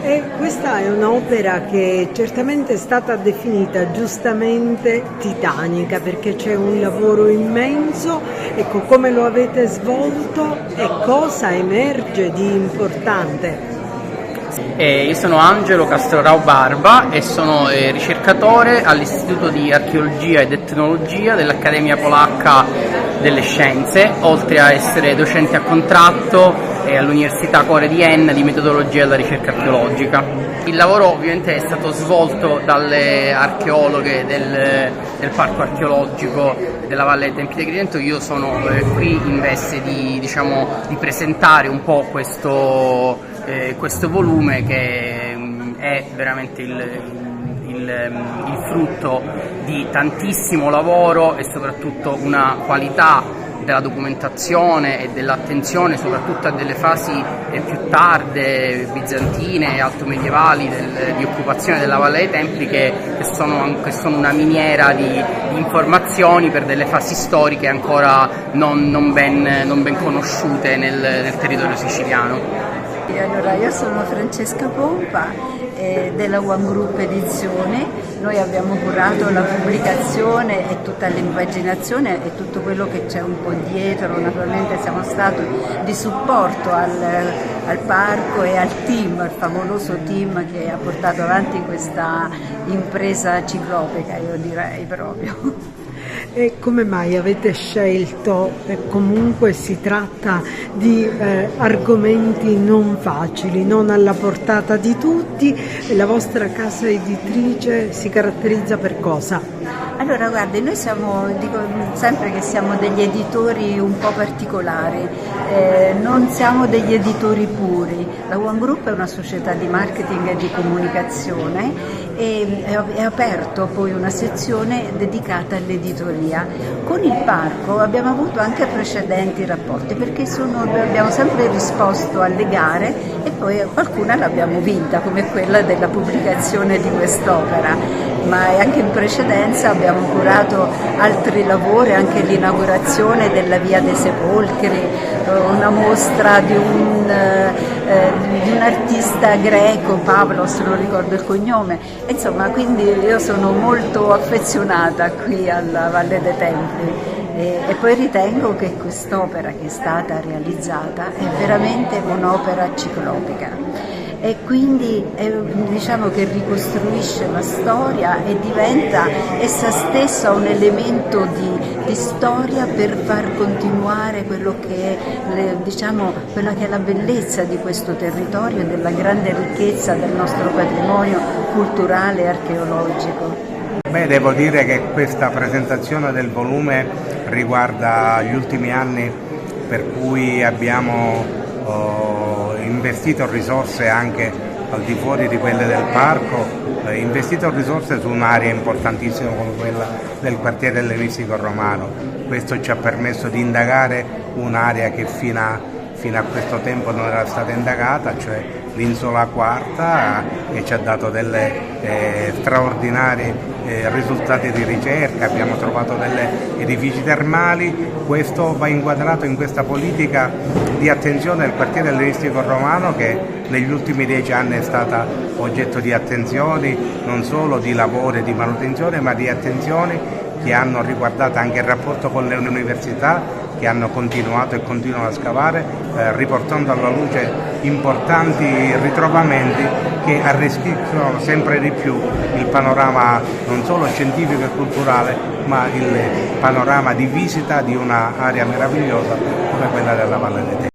E questa è un'opera che certamente è stata definita giustamente titanica, perché c'è un lavoro immenso. Ecco, come lo avete svolto e cosa emerge di importante? Io sono Angelo Castrorao Barba e sono ricercatore all'Istituto di Archeologia ed Etnologia dell'Accademia Polacca delle Scienze, oltre a essere docente a contratto all'Università Core di Enna di metodologia della ricerca archeologica. Il lavoro ovviamente è stato svolto dalle archeologhe del Parco Archeologico della Valle dei Templi di Agrigento. Io sono qui in veste di presentare un po' questo volume che è veramente il frutto di tantissimo lavoro e soprattutto una qualità della documentazione e dell'attenzione soprattutto a delle fasi più tarde, bizantine e altomedievali di occupazione della Valle dei Templi che sono una miniera di informazioni per delle fasi storiche ancora non ben conosciute nel territorio siciliano. Allora, io sono Francesca Pompa della One Group Edizione. Noi abbiamo curato la pubblicazione e tutta l'impaginazione e tutto quello che c'è un po' dietro. Naturalmente siamo stati di supporto al parco e al team, al favoloso team che ha portato avanti questa impresa ciclopica, io direi proprio. E come mai avete scelto, comunque si tratta di argomenti non facili, non alla portata di tutti, e la vostra casa editrice si caratterizza per cosa? Allora guardi, noi dico sempre che siamo degli editori un po' particolari, non siamo degli editori puri. La One Group è una società di marketing e di comunicazione e è aperto poi una sezione dedicata all'editoria. Con il parco abbiamo avuto anche precedenti rapporti perché abbiamo sempre risposto alle gare e poi qualcuna l'abbiamo vinta, come quella della pubblicazione di quest'opera, ma anche in precedenza abbiamo curato altri lavori, anche l'inaugurazione della Via dei Sepolcri, una mostra di un artista greco, Pavlos, non ricordo il cognome, insomma, quindi io sono molto affezionata qui alla Valle dei Templi e poi ritengo che quest'opera che è stata realizzata è veramente un'opera ciclopica. E quindi diciamo che ricostruisce la storia e diventa essa stessa un elemento di storia per far continuare quello che è, quella che è la bellezza di questo territorio e della grande ricchezza del nostro patrimonio culturale e archeologico. Beh, devo dire che questa presentazione del volume riguarda gli ultimi anni per cui abbiamo investito risorse anche al di fuori di quelle del parco, investito risorse su un'area importantissima come quella del quartiere ellenistico romano. Questo ci ha permesso di indagare un'area che fino a questo tempo non era stata indagata, cioè l'Insola Quarta, che ci ha dato delle straordinari risultati di ricerca. Abbiamo trovato degli edifici termali. Questo va inquadrato in questa politica di attenzione del quartiere ellenistico romano che negli ultimi 10 anni è stata oggetto di attenzioni, non solo di lavoro e di manutenzione, ma di attenzioni che hanno riguardato anche il rapporto con le università, che hanno continuato e continuano a scavare, riportando alla luce importanti ritrovamenti che arricchiscono sempre di più il panorama non solo scientifico e culturale, ma il panorama di visita di un'area meravigliosa come quella della Valle dei Templi.